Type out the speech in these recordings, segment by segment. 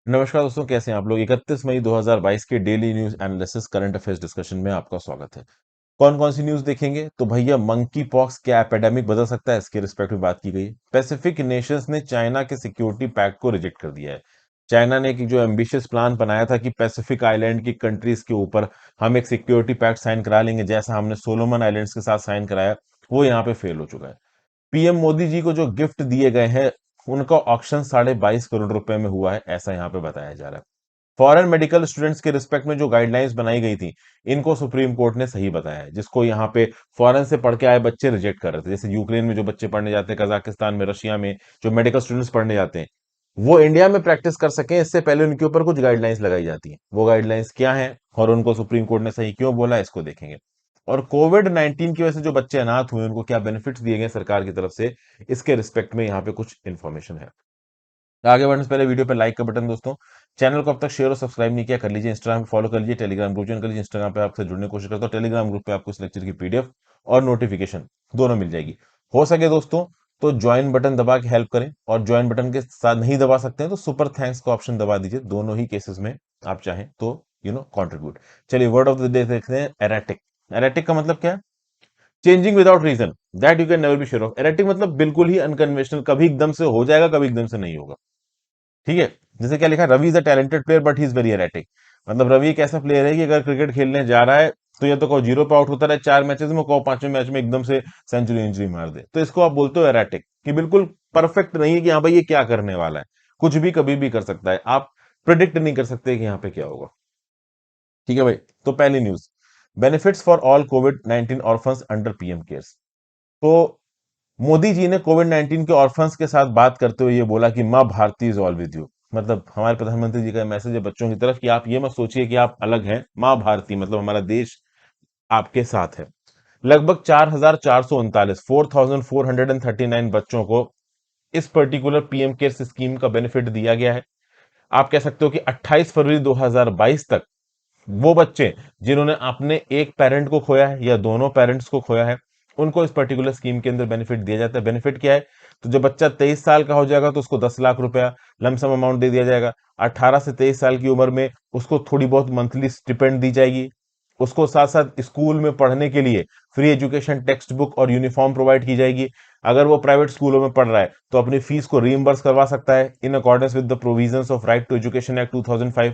नमस्कार दोस्तों, कैसे हैं आप लोग। 31 मई 2022 के daily news analysis current affairs discussion में आपका स्वागत है। कौन कौन सी न्यूज देखेंगे तो भैया, मंकी पॉक्स क्या एपिडेमिक बदल सकता है, इसके रिस्पेक्ट में बात की गई है। पैसिफिक नेशंस ने चाइना के सिक्योरिटी पैक्ट को रिजेक्ट कर दिया है। चाइना ने एक जो एम्बिशियस प्लान बनाया था कि पैसिफिक आइलैंड की कंट्रीज के ऊपर हम एक सिक्योरिटी पैक्ट साइन करा लेंगे, जैसा हमने सोलोमन आइलैंड्स के साथ साइन कराया, वो यहाँ पे फेल हो चुका है। पीएम मोदी जी को जो गिफ्ट दिए गए हैं, उनका ऑक्शन 22.5 करोड़ रुपए में हुआ है, ऐसा यहाँ पे बताया जा रहा है। फॉरेन मेडिकल स्टूडेंट्स के रिस्पेक्ट में जो गाइडलाइंस बनाई गई थी, इनको सुप्रीम कोर्ट ने सही बताया है, जिसको यहाँ पे फॉरेन से पढ़ के आए बच्चे रिजेक्ट कर रहे थे। जैसे यूक्रेन में जो बच्चे पढ़ने जाते हैं, कजाकिस्तान में, रशिया में जो मेडिकल स्टूडेंट्स पढ़ने जाते हैं, वो इंडिया में प्रैक्टिस कर सकें, इससे पहले उनके ऊपर कुछ गाइडलाइंस लगाई जाती हैं। वो गाइडलाइंस क्या है और उनको सुप्रीम कोर्ट ने सही क्यों बोला, इसको देखेंगे। और कोविड 19 की वजह से जो बच्चे अनाथ हुए, उनको क्या बेनिफिट्स दिए गए सरकार की तरफ से, इसके रिस्पेक्ट में यहाँ पे कुछ इन्फॉर्मेशन है। आगे बढ़ने से पहले वीडियो पे लाइक का बटन दोस्तों, चैनल को अब तक शेयर और सब्सक्राइब नहीं किया, कर लीजिए। इंस्टाग्राम पे फॉलो कर लीजिए, टेलीग्राम ग्रुप ज्वाइन कर लीजिए। इंस्टाग्राम पे आपसे जुड़ने की कोशिश करता हूँ, टेलीग्राम ग्रुप पे आपको इस लेक्चर की पीडीएफ और नोटिफिकेशन दोनों मिल जाएगी। हो सके दोस्तों तो ज्वाइन बटन दबा के हेल्प करें, और ज्वाइन बटन के साथ नहीं दबा सकते हैं तो सुपर थैंक्स का ऑप्शन दबा दीजिए। दोनों ही केसेस में आप चाहें तो कंट्रीब्यूट। चलिए, वर्ड ऑफ द डे देखते हैं, एरेटिक। एरेटिक का मतलब क्या है? Changing without reason, that you can never be sure of. Erratic मतलब बिल्कुल ही अनकन्वेंशनल, कभी एकदम से हो जाएगा, कभी एकदम से नहीं होगा। ठीक है। जैसे क्या लिखा है, Ravi is a talented player but he is very erratic. मतलब रवि एक ऐसा प्लेयर है कि अगर क्रिकेट खेलने जा रहा है तो या तो कहो जीरो पे आउट होता रहे 4 मैचेस में, कहो 5वें मैच में एकदम से सेंचुरी इंचुरी मार दे, तो इसको आप बोलते हो एरेटिक, कि बिल्कुल परफेक्ट नहीं है कि हाँ भाई ये क्या करने वाला है, कुछ भी कभी भी कर सकता है, आप प्रिडिक्ट नहीं कर सकते कि यहाँ पे क्या होगा। ठीक है भाई। तो पहली news, benefits for all Covid 19 orphans under PM cares. तो मोदी जी ने कोविड 19 के ऑर्फन्स के साथ बात करते हुए ये बोला कि Maa Bharati is all with you. मतलब हमारे प्रधानमंत्री जी का मैसेज है बच्चों की तरफ कि आप ये मत सोचिए कि आप अलग हैं, माँ भारती मतलब हमारा देश आपके साथ है। लगभग 4,439 4,439 बच्चों को इस पर्टिकुलर पीएम केयर्स स्कीम का बेनिफिट दिया गया है। आप कह सकते हो कि 28 फरवरी 2022 तक वो बच्चे जिन्होंने अपने एक पेरेंट को खोया है या दोनों पेरेंट्स को खोया है, उनको इस पर्टिकुलर स्कीम के अंदर बेनिफिट दिया जाता है। बेनिफिट क्या है? तो जब बच्चा 23 साल का हो जाएगा तो उसको 10 लाख रुपया लमसम अमाउंट दे दिया जाएगा। 18 से 23 साल की उम्र में उसको थोड़ी बहुत मंथली स्टिपेंड दी जाएगी। उसको साथ साथ स्कूल में पढ़ने के लिए फ्री एजुकेशन, टेक्स्ट बुक और यूनिफॉर्म प्रोवाइड की जाएगी। अगर वो प्राइवेट स्कूलों में पढ़ रहा है तो अपनी फीस को रीइंबर्स करवा सकता है, in accordance with the provisions of right to education act 2005।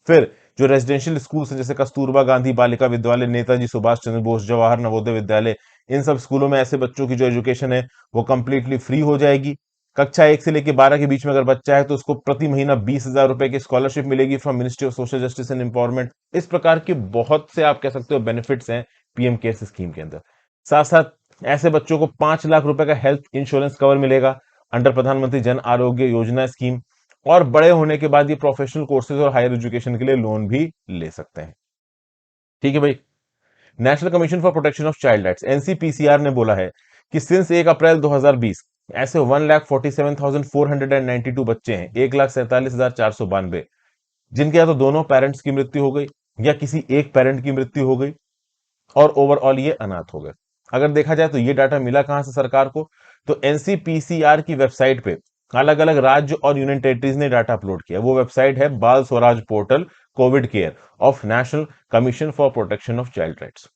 फिर जो रेजिडेंशियल स्कूल है, जैसे कस्तूरबा गांधी बालिका विद्यालय, नेताजी सुभाष चंद्र बोस जवाहर नवोदय विद्यालय, इन सब स्कूलों में ऐसे बच्चों की जो एजुकेशन है वो कंप्लीटली फ्री हो जाएगी। कक्षा 1 से लेकर 12 के बीच में अगर बच्चा है तो उसको प्रति महीना 20,000 रुपए की स्कॉलरशिप मिलेगी from ministry of social justice and empowerment. इस प्रकार के बहुत से आप कह सकते हो बेनिफिट्स हैं पीएम केयर्स स्कीम के अंदर। साथ साथ ऐसे बच्चों को 5 लाख रुपए का हेल्थ इंश्योरेंस कवर मिलेगा अंडर प्रधानमंत्री जन आरोग्य योजना स्कीम। और बड़े होने के बाद ये प्रोफेशनल कोर्सेज और हायर एजुकेशन के लिए लोन भी ले सकते हैं। ठीक है भाई। National commission for protection of child rights, NCPCR ने बोला है कि सिंस 1 अप्रैल 2020 ऐसे 1,47,492 बच्चे हैं, 1,47,492, जिनके या तो दोनों पेरेंट्स की मृत्यु हो गई या किसी एक पेरेंट की मृत्यु हो गई, और ओवरऑल ये अनाथ हो गए। अगर देखा जाए तो ये डाटा मिला कहां से सरकार को, तो एनसीपीसीआर की वेबसाइट पे अलग अलग राज्य और यूनियन टेरिटरीज ने डाटा अपलोड किया। वो वेबसाइट है बाल Swaraj portal Covid care of national commission for protection of child rights.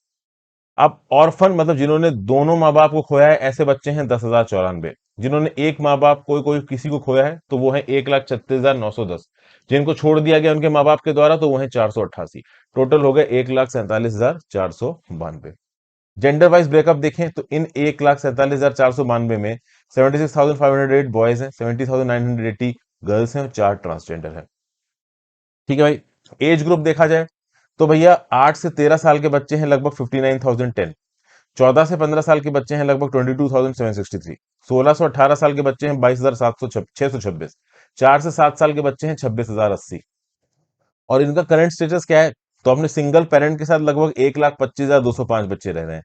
अब ऑर्फन मतलब जिन्होंने दोनों माँ बाप को खोया है, ऐसे बच्चे हैं 10,094। जिन्होंने एक माँ बाप कोई कोई किसी को खोया है तो वो है 1,36,910। जिनको छोड़ दिया गया उनके माँ बाप के द्वारा तो वो है 488। टोटल हो गए 1,47,492। जेंडर वाइज ब्रेकअप देखें तो इन 1,47,492 में 76,508 बॉयज हैं, 70,980 गर्ल्स हैं और 4 ट्रांसजेंडर हैं। ठीक है भाई। एज ग्रुप देखा जाए तो भैया 8 से 13 साल के बच्चे हैं लगभग 59,010। 14 से 15 साल के बच्चे हैं लगभग 22,763। 16 से 18 साल के बच्चे हैं 22,626। 4 से 7 साल के बच्चे हैं 26,080। और इनका करंट स्टेटस क्या है? तो अपने सिंगल पेरेंट के साथ लगभग 1,25,205 बच्चे रह रहे हैं।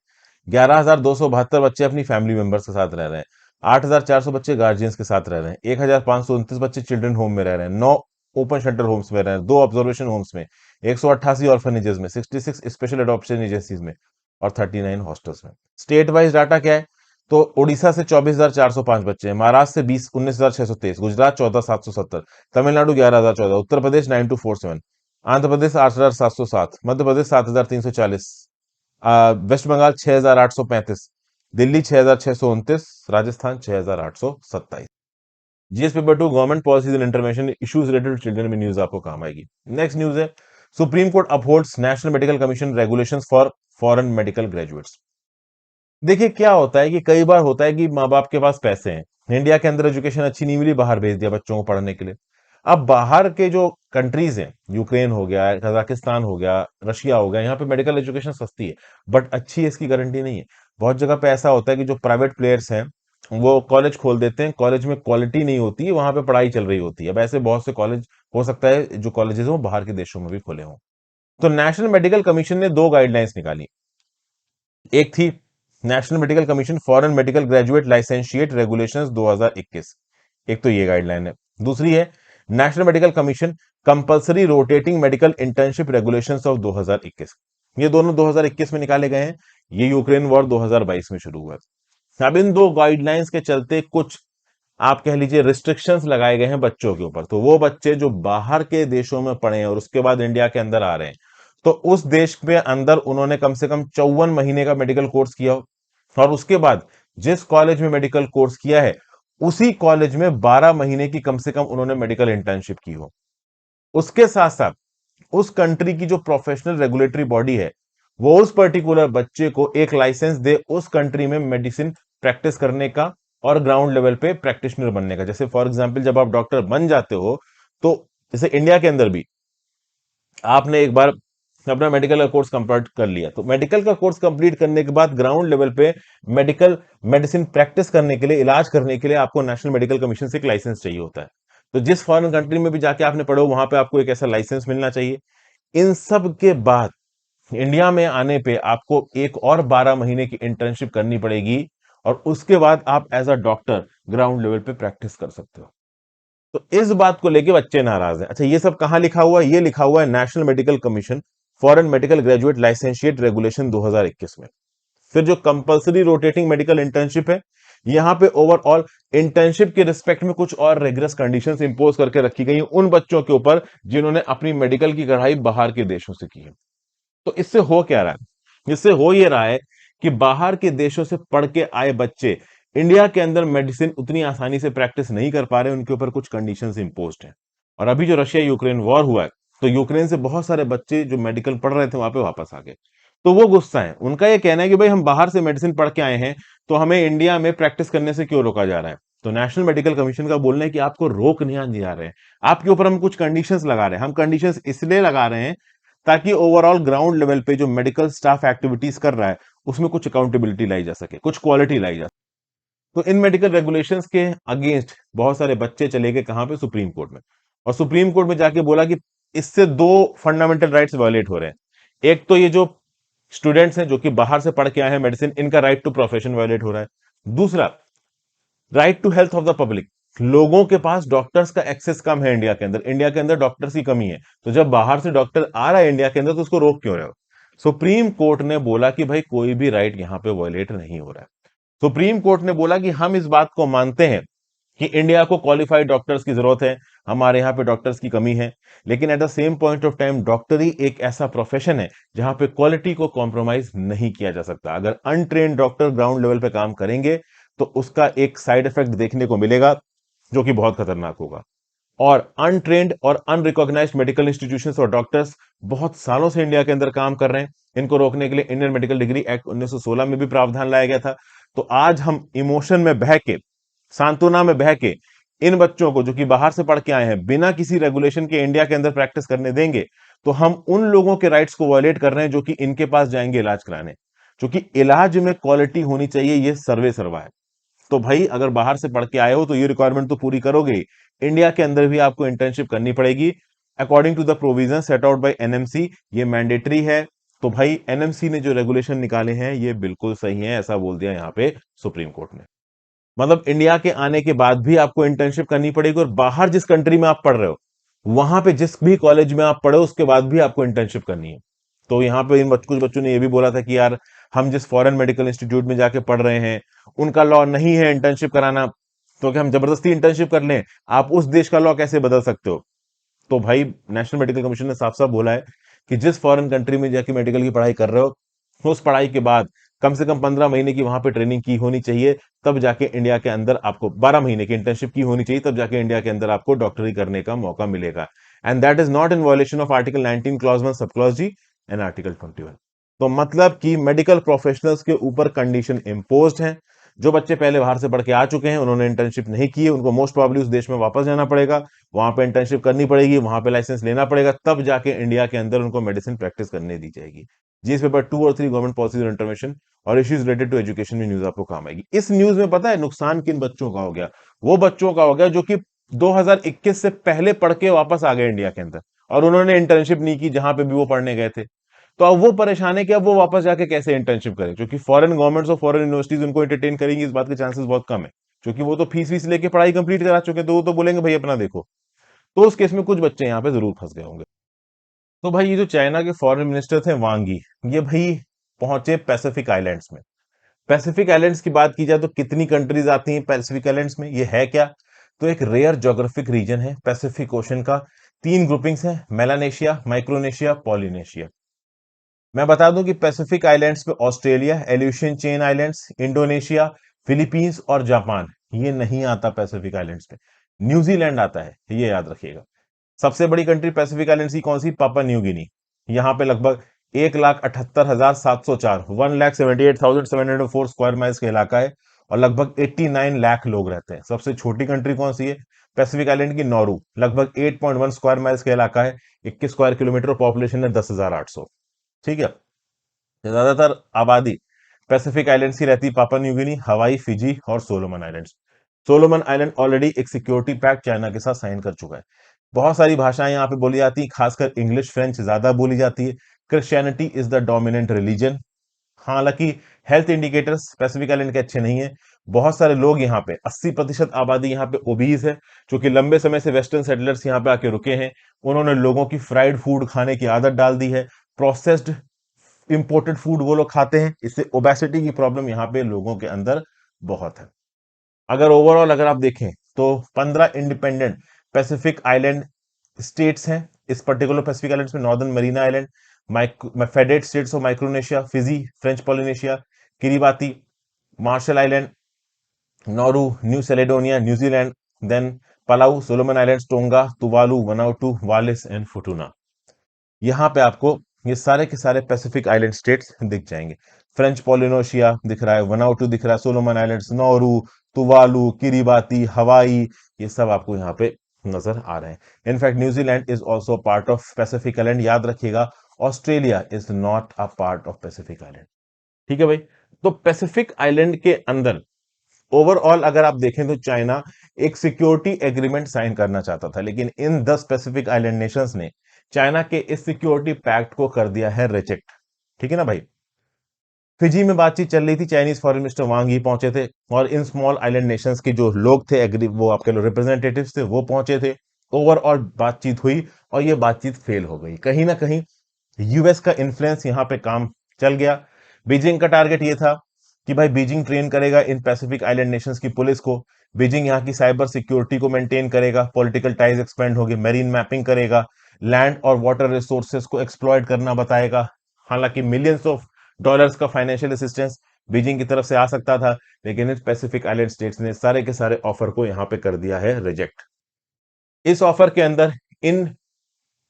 11,272 बच्चे अपनी फैमिली मेंबर्स के साथ रह रहे हैं। 8,400 बच्चे गार्जियंस के साथ रह रहे हैं। 1,529 बच्चे चिल्ड्रन होम में रह रहे हैं। 9 ओपन शेल्टर होम्स में रह रहे हैं। 2 ऑब्जर्वेशन होम्स में, 188 ऑर्फनेजेस में, 66 स्पेशल अडॉप्शन एजेंसीज में और 39 हॉस्टल्स में। स्टेट वाइज डाटा क्या है? तो उड़ीसा से 24,405 बच्चे हैं, महाराष्ट्र से 19,623, Gujarat 14,770, Tamil Nadu 11,014, Uttar Pradesh 9,247, Andhra Pradesh 8,707, Madhya Pradesh 7,340, west Bengal 6,835, Delhi 6,629, Rajasthan 6,827। GS paper 2 government policies and intervention issues related to children में न्यूज आपको काम आएगी। नेक्स्ट न्यूज है, Supreme Court upholds National medical Commission regulations for foreign medical graduates. देखिए क्या होता है कि कई बार होता है कि माँ बाप के पास पैसे हैं, इंडिया के अंदर एजुकेशन अच्छी नहीं मिली, बाहर भेज दिया बच्चों को पढ़ने के लिए। अब बाहर के जो कंट्रीज हैं, यूक्रेन हो गया, कजाकिस्तान हो गया, रशिया हो गया, यहाँ पे मेडिकल एजुकेशन सस्ती है, बट अच्छी है इसकी गारंटी नहीं है। बहुत जगह पे ऐसा होता है कि जो प्राइवेट प्लेयर्स हैं वो कॉलेज खोल देते हैं, कॉलेज में क्वालिटी नहीं होती है, वहां पे पढ़ाई चल रही होती है। अब ऐसे बहुत से कॉलेज हो सकता है जो कॉलेजेस हैं वो बाहर के देशों में भी खुले हों। तो नेशनल मेडिकल कमीशन ने दो गाइडलाइंस निकाली। एक थी national medical commission foreign medical graduate licentiate regulations 2021, एक तो ये गाइडलाइन है। दूसरी है national medical commission compulsory rotating medical internship regulations of 2021। ये दोनों 2021 में निकाले गए हैं, ये यूक्रेन वॉर 2022 में शुरू हुआ। अब इन दो गाइडलाइंस के चलते कुछ आप कह लीजिए रिस्ट्रिक्शंस लगाए गए हैं बच्चों के ऊपर। तो वो बच्चे जो बाहर के देशों में पढ़े हैं और उसके बाद इंडिया के अंदर आ रहे हैं, तो उस देश के अंदर उन्होंने कम से कम 54 महीने का मेडिकल कोर्स किया हो, और उसके बाद जिस कॉलेज में मेडिकल कोर्स किया है उसी कॉलेज में 12 महीने की कम से कम उन्होंने मेडिकल इंटर्नशिप की हो। उसके साथ साथ उस कंट्री की जो प्रोफेशनल रेगुलेटरी बॉडी है वो उस पर्टिकुलर बच्चे को एक लाइसेंस दे उस कंट्री में मेडिसिन प्रैक्टिस करने का और ग्राउंड लेवल पे प्रैक्टिशनर बनने का। जैसे फॉर एग्जांपल जब आप डॉक्टर बन जाते हो, तो जैसे इंडिया के अंदर भी आपने एक बार अपना मेडिकल का कोर्स कंप्लीट कर लिया, तो मेडिकल का कोर्स कंप्लीट करने के बाद ग्राउंड लेवल पे मेडिकल मेडिसिन प्रैक्टिस करने के लिए, इलाज करने के लिए आपको नेशनल मेडिकल कमीशन से एक लाइसेंस चाहिए होता है। तो जिस फॉरेन कंट्री में भी जाके आपने पढ़ो वहां पे आपको एक ऐसा लाइसेंस मिलना चाहिए। इन सब के बाद इंडिया में आने पे आपको एक और 12 महीने की इंटर्नशिप करनी पड़ेगी, और उसके बाद आप as a doctor ground level पे प्रैक्टिस कर सकते हो। तो इस बात को लेके बच्चे नाराज हैं। अच्छा, ये सब कहां लिखा हुआ है? ये लिखा हुआ है national medical commission foreign medical graduate licentiate regulation 2021 में। फिर जो कंपलसरी रोटेटिंग मेडिकल इंटर्नशिप है, यहां पे ओवरऑल इंटर्नशिप के रिस्पेक्ट में कुछ और रेगुलस कंडीशंस इंपोज करके रखी गई हैं उन बच्चों के ऊपर जिन्होंने अपनी मेडिकल की पढ़ाई बाहर के देशों से की है। तो इससे हो क्या रहा है? इससे हो ये रहा है कि बाहर के देशों से पढ़ के आए बच्चे इंडिया के अंदर मेडिसिन उतनी आसानी से प्रैक्टिस नहीं कर पा रहे, उनके ऊपर कुछ कंडीशंस इंपोज्ड हैं। और अभी जो रशिया यूक्रेन वॉर हुआ है, तो यूक्रेन से बहुत सारे बच्चे जो मेडिकल पढ़ रहे थे वहां पे वापस आ गए। तो वो गुस्सा है, उनका ये कहना है कि भाई हम बाहर से मेडिसिन पढ़ के आए हैं, तो हमें इंडिया में प्रैक्टिस करने से क्यों रोका जा रहा है? तो नेशनल मेडिकल कमीशन का बोलना है कि आपको रोक नहीं जा रहे हैं, आपके ऊपर हम कुछ कंडीशंस लगा रहे हैं। हम कंडीशंस इसलिए लगा रहे हैं ताकि ओवरऑल ग्राउंड लेवल पे जो मेडिकल स्टाफ एक्टिविटीज कर रहा है उसमें कुछ अकाउंटेबिलिटी लाई जा सके, कुछ क्वालिटी लाई जा सके। तो इन मेडिकल रेगुलेशंस के अगेंस्ट बहुत सारे बच्चे चले गए कहां पे? सुप्रीम कोर्ट में। और सुप्रीम कोर्ट में जाके बोला कि इससे दो फंडामेंटल राइट्स वायलेट हो रहे हैं। एक तो ये जो स्टूडेंट्स हैं जो कि बाहर से पढ़ के आए हैं मेडिसिन, इनका राइट टू प्रोफेशन वायलेट हो रहा है। दूसरा, right to health of the public, लोगों के पास डॉक्टर्स का एक्सेस कम है इंडिया के अंदर, इंडिया के अंदर डॉक्टर्स की कमी है। तो जब बाहर से डॉक्टर आ रहा है इंडिया के अंदर तो उसको रोक क्यों रहे हो? सुप्रीम कोर्ट ने बोला कि भाई कोई भी राइट यहां पे वायलेट नहीं हो रहा है। सुप्रीम कोर्ट ने बोला कि हम इस बात को मानते हैं कि इंडिया को क्वालिफाइड डॉक्टर्स की जरूरत है, हमारे यहाँ पे डॉक्टर्स की कमी है, लेकिन at the same point of time डॉक्टरी एक ऐसा प्रोफेशन है जहां पे क्वालिटी को कॉम्प्रोमाइज नहीं किया जा सकता। अगर अनट्रेन्ड डॉक्टर ग्राउंड लेवल पे काम करेंगे तो उसका एक साइड इफेक्ट देखने को मिलेगा जो कि बहुत खतरनाक होगा। और अनट्रेन्ड और अनरिकॉग्नाइज्ड मेडिकल इंस्टीट्यूशंस और डॉक्टर्स बहुत सालों से इंडिया के अंदर काम कर रहे हैं। इनको रोकने के लिए इंडियन मेडिकल डिग्री एक्ट 1916 में भी प्रावधान लाया गया था। तो आज हम इमोशन में बह के, सांत्वना में बह के इन बच्चों को जो कि बाहर से पढ़ के आए हैं बिना किसी रेगुलेशन के इंडिया के अंदर प्रैक्टिस करने देंगे, तो हम उन लोगों के राइट्स को वायलेट कर रहे हैं जो कि इनके पास जाएंगे इलाज कराने। क्योंकि इलाज में क्वालिटी होनी चाहिए, ये सर्वे सर्वा है। तो भाई अगर बाहर से पढ़ के आए हो तो ये रिक्वायरमेंट तो पूरी करोगे ही, इंडिया के अंदर भी आपको इंटर्नशिप करनी पड़ेगी according to the provision set out by NMC. ये मैंडेटरी है। तो भाई एनएमसी ने जो रेगुलेशन निकाले हैं ये बिल्कुल सही है, ऐसा बोल दिया यहां पे सुप्रीम कोर्ट ने। मतलब इंडिया के आने के बाद भी आपको इंटर्नशिप करनी पड़ेगी, और बाहर जिस कंट्री में आप पढ़ रहे हो वहां पे जिस भी कॉलेज में आप पढ़े उसके बाद भी आपको इंटर्नशिप करनी है। तो यहाँ पे कुछ बच्चों ने ये भी बोला था कि यार हम जिस फॉरेन मेडिकल इंस्टीट्यूट में जाके पढ़ रहे हैं उनका लॉ नहीं है इंटर्नशिप कराना, तो क्या हम जबरदस्ती इंटर्नशिप कर लें? आप उस देश का लॉ कैसे बदल सकते हो? तो भाई नेशनल मेडिकल कमीशन ने साफ साफ बोला है कि जिस फॉरेन कंट्री में जाके मेडिकल की पढ़ाई कर रहे हो, उस पढ़ाई के बाद कम से कम 15 महीने की वहां पे ट्रेनिंग की होनी चाहिए, तब जाके इंडिया के अंदर आपको 12 महीने की इंटर्नशिप की होनी चाहिए, तब जाके इंडिया के अंदर आपको डॉक्टरी करने का मौका मिलेगा। And that is not in violation of article 19 clause 1 sub clause ji and article 21। तो मतलब कि मेडिकल प्रोफेशनल्स के ऊपर कंडीशन इम्पोज्ड है। जो बच्चे पहले बाहर से पढ़ के आ चुके हैं, उन्होंने इंटर्नशिप नहीं की है, उनको मोस्ट प्रोबेबली उस देश में वापस जाना पड़ेगा, वहां पे इंटर्नशिप करनी पड़ेगी, वहां पे लाइसेंस लेना पड़ेगा, तब जाके इंडिया के अंदर उनको मेडिसिन प्रैक्टिस करने दी जाएगी। जीएस पेपर 2 और 3 गवर्नमेंट पॉलिसीज और इंटरवेंशन और इश्यूज रिलेटेड टू एजुकेशन में न्यूज आपको काम आएगी। इस न्यूज में पता है नुकसान किन बच्चों का हो गया? वो बच्चों का हो गया जो कि 2021 से पहले पढ़ के वापस आ गए इंडिया के अंदर, और उन्होंने इंटर्नशिप नहीं की जहां पे भी वो पढ़ने गए थे। तो अब वो परेशान है कि अब वो वापस जाके कैसे इंटर्नशिप करें, क्योंकि फॉरेन गवर्नमेंट्स और फॉरेन यूनिवर्सिटीज उनको एंटरटेन करेंगी, इस बात के चांसेस बहुत कम है, क्योंकि वो तो फीस वीस लेके पढ़ाई कंप्लीट करा चुके हैं, तो वो तो बोलेंगे भाई अपना देखो। तो उस केस में कुछ बच्चे यहाँ पे जरूर फंस गए होंगे। तो भाई ये जो चाइना के फॉरेन मिनिस्टर थे वांग यी, ये भाई पहुंचे पैसिफिक आइलैंड्स में। पैसिफिक आइलैंड्स की बात की जाए तो कितनी कंट्रीज आती हैं पैसिफिक आइलैंड्स में, ये है क्या? तो एक रेयर ज्योग्राफिक रीजन है पैसिफिक ओशन का। 3 ग्रुपिंग्स हैं, मेलानेशिया, माइक्रोनेशिया, पॉलिनेशिया। मैं बता दूं कि पैसिफिक आइलैंड्स में Australia, Aleutian chain islands, Indonesia, Philippines और जापान, ये नहीं आता पैसिफिक आइलैंड्स में। न्यूजीलैंड आता है, ये याद रखिएगा। सबसे बड़ी कंट्री पैसिफिक आइलैंड्स की कौन सी? पापा न्यू गिनी। यहाँ पे लगभग 1,78,704 1,78,704 स्क्वायर माइल्स का इलाका है, और लगभग 89 लाख लोग रहते हैं। सबसे छोटी कंट्री कौन सी है पैसिफिक आइलैंड की? नौरू। लगभग 8.1 स्क्वायर माइल्स का इलाका है, 21 स्क्वायर किलोमीटर, पॉपुलेशन है 10,800। ठीक है। ज्यादातर आबादी पैसिफिक आइलैंड्स की रहती है, पापा न्यू गिनी, हवाई, फिजी और Solomon islands. Solomon island already एक सिक्योरिटी पैक्ट चाइना के साथ साइन कर चुका है। बहुत सारी भाषाएं यहाँ पे बोली जाती हैं, खासकर इंग्लिश फ्रेंच ज्यादा बोली जाती है। Christianity is the dominant religion. हालांकि हेल्थ इंडिकेटर्स पैसिफिक आइलैंड के अच्छे नहीं है। बहुत सारे लोग यहाँ पे 80% आबादी यहाँ पे ओबीज है, क्योंकि लंबे समय से वेस्टर्न सेटलर्स यहाँ पे आके रुके हैं। उन्होंने लोगों की फ्राइड फूड खाने की आदत डाल दी है। प्रोसेस्ड इंपोर्टेड फूड वो लोग खाते हैं, इससे ओबेसिटी की प्रॉब्लम यहाँ पे लोगों के अंदर बहुत है। अगर ओवरऑल अगर आप देखें तो 15 इंडिपेंडेंट पैसिफिक आइलैंड स्टेट्स हैं। इस पर्टिकुलर पैसिफिक आइलैंड्स में Northern Mariana Island, Federated States of Micronesia, Fiji, French Polynesia, Kiribati, Marshall Island, Nauru, New Caledonia, New Zealand, then Palau, Solomon Islands, Tonga, Tuvalu, Vanuatu, Wallis and Futuna. यहाँ पे आपको ये सारे के सारे पैसिफिक आइलैंड स्टेट्स दिख जाएंगे। फ्रेंच पोलिनोशिया दिख रहा है, वनाउटू दिख रहा है, Solomon islands, Nauru, Tuvalu, Kiribati, हवाई, ये सब आपको यहाँ पे नजर आ रहे हैं। In fact New Zealand is also part of Pacific island, याद रखिएगा। Australia is not a part of Pacific island. ठीक है भाई। तो पैसिफिक आइलैंड के अंदर ओवरऑल अगर आप देखें तो चाइना एक सिक्योरिटी एग्रीमेंट साइन करना चाहता था, लेकिन इन 10 पैसिफिक आइलैंड नेशंस ने चाइना के इस सिक्योरिटी पैक्ट को कर दिया है रिजेक्ट। ठीक है ना भाई। फिजी में बातचीत चल रही थी, चाइनीज फॉरेन मिनिस्टर वांग ही पहुंचे थे, और इन स्मॉल आइलैंड नेशंस के जो लोग थे एग्री, वो आपके लोग रिप्रेजेंटेटिव्स थे, वो पहुंचे थे। ओवरऑल बातचीत हुई और ये बातचीत फेल हो गई। कहीं ना कहीं यूएस का इन्फ्लुएंस यहां पे काम चल गया। बीजिंग का टारगेट ये था कि भाई बीजिंग ट्रेन करेगा इन पैसिफिक आइलैंड नेशंस की पुलिस को, बीजिंग यहाँ की साइबर सिक्योरिटी को मेंटेन करेगा, पॉलिटिकल टाइज एक्सपेंड होगी, मेरीन मैपिंग करेगा, लैंड और वाटर रिसोर्सेस को एक्सप्लॉइट करना बताएगा। हालांकि मिलियंस ऑफ डॉलर्स का फाइनेंशियल असिस्टेंस बीजिंग की तरफ से आ सकता था, लेकिन इस पैसिफिक आइलैंड स्टेट्स ने सारे के सारे ऑफर को यहां पे कर दिया है रिजेक्ट। इस ऑफर के अंदर इन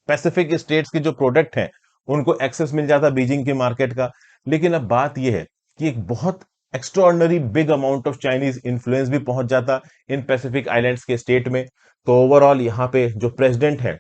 पैसिफिक स्टेट्स के जो प्रोडक्ट हैं उनको एक्सेस मिल जाता बीजिंग के मार्केट का। लेकिन अब बात यह है कि एक बहुत extraordinary big amount of Chinese influence भी पहुंच जाता इन पैसिफिक आइलैंड्स के स्टेट में। तो ओवरऑल यहाँ पे जो प्रेसिडेंट है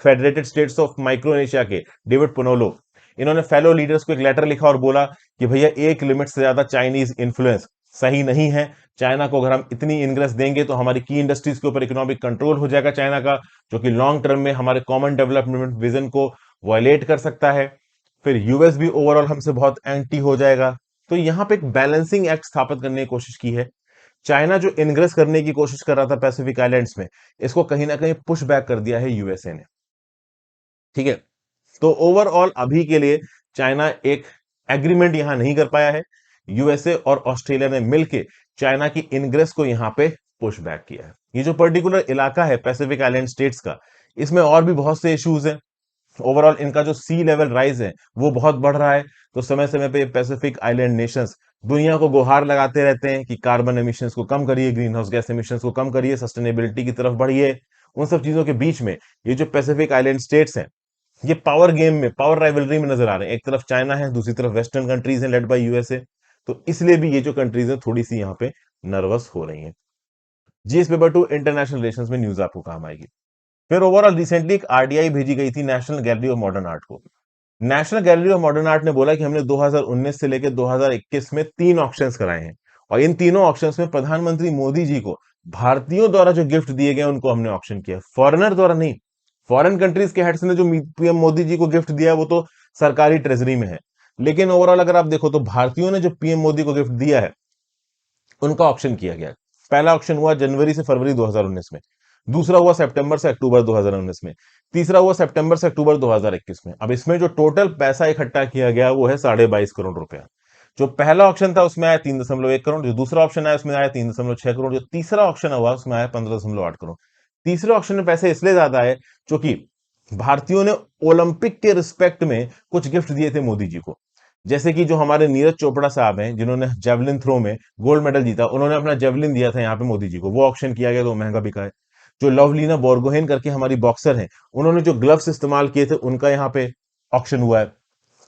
फेडरेटेड स्टेट्स ऑफ माइक्रोनेशिया के, डेविड पुनोलो, इन्होंने फेलो लीडर्स को एक लेटर लिखा और बोला कि भैया एक लिमिट से ज्यादा चाइनीज इंफ्लुएंस सही नहीं है। चाइना को अगर हम इतनी इनग्रेस देंगे तो हमारी की इंडस्ट्रीज के ऊपर इकोनॉमिक कंट्रोल हो जाएगा चाइना का, जो कि लॉन्ग टर्म में हमारे कॉमन डेवलपमेंट विजन को वायलेट कर सकता है। फिर यूएस भी ओवरऑल हमसे बहुत एंटी हो जाएगा। तो यहां पे एक बैलेंसिंग एक्ट स्थापित करने की कोशिश की है। चाइना जो इनग्रेस करने की कोशिश कर रहा था पैसिफिक आइलैंड्स में, इसको कहीं ना कहीं पुश बैक कर दिया है यूएसए ने। ठीक है। तो ओवरऑल अभी के लिए चाइना एक एग्रीमेंट यहां नहीं कर पाया है। यूएसए और ऑस्ट्रेलिया ने मिलकर चाइना की इनग्रेस को यहां पे पुश बैक किया है। ये जो पर्टिकुलर इलाका है पैसिफिक आइलैंड स्टेट्स का, इसमें और भी बहुत से इश्यूज हैं। ओवरऑल इनका जो सी लेवल राइज है वो बहुत बढ़ रहा है। तो समय समय पे पैसिफिक आइलैंड नेशंस दुनिया को गुहार लगाते रहते हैं कि कार्बन एमिशंस को कम करिए, ग्रीन हाउस गैस एमिशंस को कम करिए, सस्टेनेबिलिटी की तरफ बढ़िए। उन सब चीजों के बीच में ये जो पैसिफिक आइलैंड स्टेट्स हैं, ये पावर गेम में, पावर राइवलरी में नजर आ रहे हैं। एक तरफ चाइना है, दूसरी तरफ वेस्टर्न कंट्रीज हैं लेड बाय यूएसए। तो इसलिए भी ये जो कंट्रीज हैं थोड़ी सी यहाँ पे नर्वस हो रही हैं। जीएस पेपर 2 इंटरनेशनल रिलेशंस में न्यूज आपको काम आएगी। फिर ओवरऑल रिसेंटली एक आरडीआई भेजी गई थी National Gallery of Modern Art को। National Gallery of Modern Art ने बोला कि हमने 2019 से लेकर 2021 में 3 ऑक्शंस कराए हैं, और इन तीनों ऑक्शंस में प्रधानमंत्री मोदी जी को भारतीयों द्वारा जो गिफ्ट दिए गए उनको हमने ऑक्शन किया, फॉरेनर द्वारा नहीं। फॉरेन कंट्रीज के हेड्स ने जो पीएम मोदी जी को गिफ्ट दिया वो तो सरकारी ट्रेजरी में है, लेकिन ओवरऑल अगर आप देखो तो भारतीयों ने जो पीएम मोदी को गिफ्ट दिया है उनका ऑक्शन किया गया। पहला ऑक्शन हुआ जनवरी से फरवरी 2019 में, दूसरा हुआ सितंबर से अक्टूबर 2019 में, तीसरा हुआ सितंबर से अक्टूबर 2021 में। अब इसमें जो टोटल पैसा इकट्ठा किया गया वो है 22.5 करोड़ रुपया। जो पहला ऑप्शन था उसमें आया 3.1 करोड़, जो दूसरा ऑप्शन आया उसमें आया 3.6 करोड़, जो तीसरा ऑप्शन हुआ उसमें आया 15.8 करोड़। तीसरे ऑप्शन में पैसे इसलिए ज्यादा आए क्योंकि भारतीयों ने ओलंपिक के रिस्पेक्ट में कुछ गिफ्ट दिए थे मोदी जी को। जैसे कि जो हमारे नीरज चोपड़ा साहब हैं जिन्होंने जेवलिन थ्रो में गोल्ड मेडल जीता, उन्होंने अपना जेवलिन दिया था यहाँ पे मोदी जी को, वो ऑप्शन किया गया तो महंगा बिका है। जो लवलीना बोरगोहेन करके हमारी बॉक्सर हैं, उन्होंने जो ग्लव्स इस्तेमाल किए थे उनका यहाँ पे ऑक्शन हुआ है।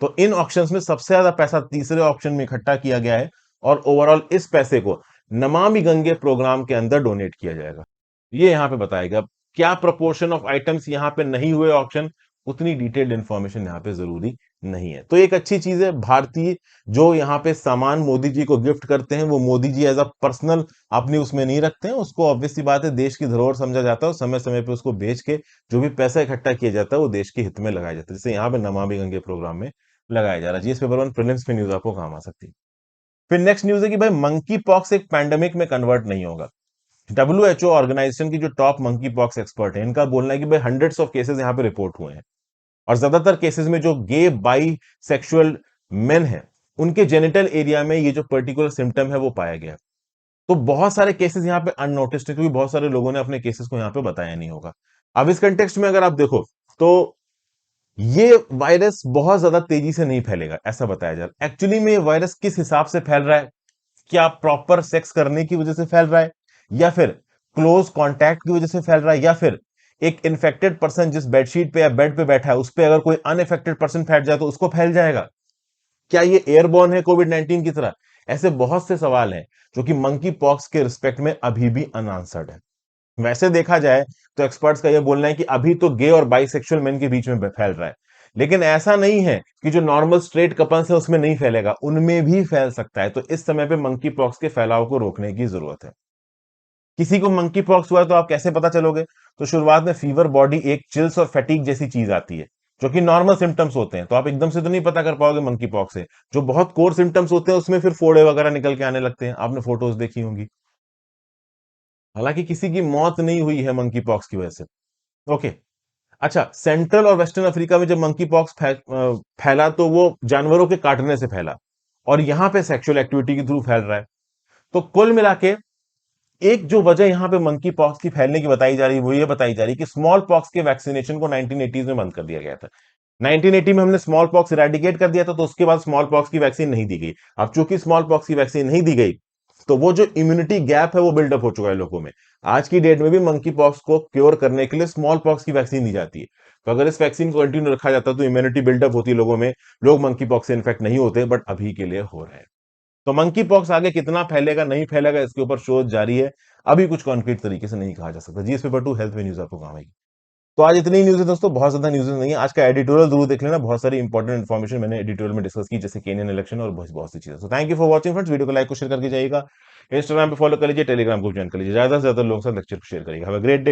तो इन ऑक्शंस में सबसे ज्यादा पैसा तीसरे ऑप्शन में इकट्ठा किया गया है, और ओवरऑल इस पैसे को नमामि गंगे प्रोग्राम के अंदर डोनेट किया जाएगा। ये यहाँ पे बताएगा क्या प्रोपोर्शन ऑफ आइटम्स यहाँ पे नहीं हुए ऑक्शन, उतनी डिटेल्ड इंफॉर्मेशन यहाँ पे जरूरी नहीं है। तो एक अच्छी चीज है, भारतीय जो यहाँ पे सामान मोदी जी को गिफ्ट करते हैं वो Modi ji as a personal अपनी उसमें नहीं रखते हैं, उसको ऑब्वियस सी बात है देश की धरोहर समझा जाता है, और समय समय पे उसको बेच के जो भी पैसा इकट्ठा किया जाता है वो देश के हित में लगाया जाता है, जैसे यहाँ पे नमामि गंगे प्रोग्राम में लगाया जा रहा है। जीएस पेपर 1 प्रीलिम्स में न्यूज आपको काम आ सकती है। फिर नेक्स्ट न्यूज है कि भाई मंकी पॉक्स एक पैंडेमिक में कन्वर्ट नहीं होगा। डब्ल्यूएचओ ऑर्गेनाइजेशन की जो टॉप मंकी पॉक्स एक्सपर्ट है, इनका बोलना है कि भाई हंड्रेड्स ऑफ केसेस यहाँ पे रिपोर्ट हुए हैं, और ज्यादातर केसेस में जो गे बाई सेक्सुअल मेन है उनके जेनिटल एरिया में ये जो पर्टिकुलर सिम्टम है वो पाया गया। तो बहुत सारे केसेस यहाँ पे अननोटिस्ड है, क्योंकि बहुत सारे लोगों ने अपने केसेस को यहाँ पे बताया नहीं होगा। अब इस कंटेक्स्ट में अगर आप देखो तो ये वायरस बहुत ज्यादा तेजी से नहीं फैलेगा ऐसा बताया जा रहा है। एक्चुअली में ये वायरस किस हिसाब से फैल रहा है, क्या प्रॉपर सेक्स करने की वजह से फैल रहा है, या फिर क्लोज कांटेक्ट की वजह से फैल रहा है, या फिर एक इन्फेक्टेड पर्सन जिस बेडशीट पे या बेड पे बैठा है उस पे अगर कोई अनइफेक्टेड पर्सन फैल जाए तो उसको फैल जाएगा, क्या ये एयरबॉर्न है कोविड-19 की तरह? ऐसे बहुत से सवाल हैं जो कि मंकी पॉक्स के रिस्पेक्ट में अभी भी अनआंसर्ड है। वैसे देखा जाए तो एक्सपर्ट्स का यह बोलना है कि अभी तो गे और बाइसेक्सुअल मेन के बीच में फैल रहा है, लेकिन ऐसा नहीं है कि जो नॉर्मल स्ट्रेट कपल्स है उसमें नहीं फैलेगा, उनमें भी फैल सकता है। तो इस समय पे मंकी पॉक्स के फैलाव को रोकने की जरूरत है। किसी को मंकी पॉक्स हुआ है तो आप कैसे पता चलोगे? तो शुरुआत में फीवर, बॉडी एक, चिल्स और फैटीग जैसी चीज आती है जो कि नॉर्मल सिम्टम्स होते हैं, तो आप एकदम से तो नहीं पता कर पाओगे मंकी पॉक्स है। जो बहुत कोर सिम्टम्स होते हैं उसमें फिर फोड़े वगैरह निकल के आने लगते हैं, आपने फोटोज देखी होंगी। हालांकि किसी की मौत नहीं हुई है मंकी पॉक्स की वजह से। ओके। अच्छा, सेंट्रल और वेस्टर्न अफ्रीका में जब मंकी पॉक्स फैला तो वो जानवरों के काटने से फैला, और यहां पे सेक्सुअल एक्टिविटी के थ्रू फैल रहा है। तो कुल मिला के एक जो वजह यहां पे मंकी पॉक्स की फैलने की बताई जा रही है वो ये बताई जा रही है कि स्मॉल पॉक्स के वैक्सीनेशन को 1980s में बंद कर दिया गया था। 1980 में हमने स्मॉल पॉक्स इरेडिकेट कर दिया था, तो उसके बाद स्मॉल पॉक्स की वैक्सीन नहीं दी गई। अब चूंकि स्मॉल पॉक्स की वैक्सीन नहीं दी गई तो वो जो इम्यूनिटी गैप है वो बिल्डअप हो चुका है लोगों में। आज की डेट में भी मंकी पॉक्स को क्योर करने के लिए स्मॉल पॉक्स की वैक्सीन दी जाती है। तो अगर इस वैक्सीन को कंटिन्यू रखा जाता तो इम्यूनिटी बिल्डअप होती है लोगों में, लोग मंकी पॉक्स से इन्फेक्ट नहीं होते, बट अभी के लिए हो रहे हैं। तो मंकी पॉक्स आगे कितना फैलेगा नहीं फैलेगा इसके ऊपर शोध जारी है, अभी कुछ कॉन्क्रीट तरीके से नहीं कहा जा सकता। जीएस पेपर 2 हेल्थ में न्यूज आपको काम आएगी। तो आज इतनी न्यूज है दोस्तों, बहुत ज्यादा न्यूज नहीं है। आज का एडिटोरियल जरूर देख लेना, बहुत सारी इंपॉर्टेंट इन्फॉर्मेशन मैंने एडिटोरियल में डिस्कस की, जैसे केनियन इलेक्शन और बहुत बहुत सी चीजें। तो thank you for watching friends, video को लाइक को शेयर करके जाइएगा, इंस्टाग्राम पे फॉलो कर लीजिए, टेलीग्राम को ज्वाइन कर लीजिए, ज्यादा से ज्यादा लोगों के साथ लेक्चर को शेयर करिएगा। Have a great day.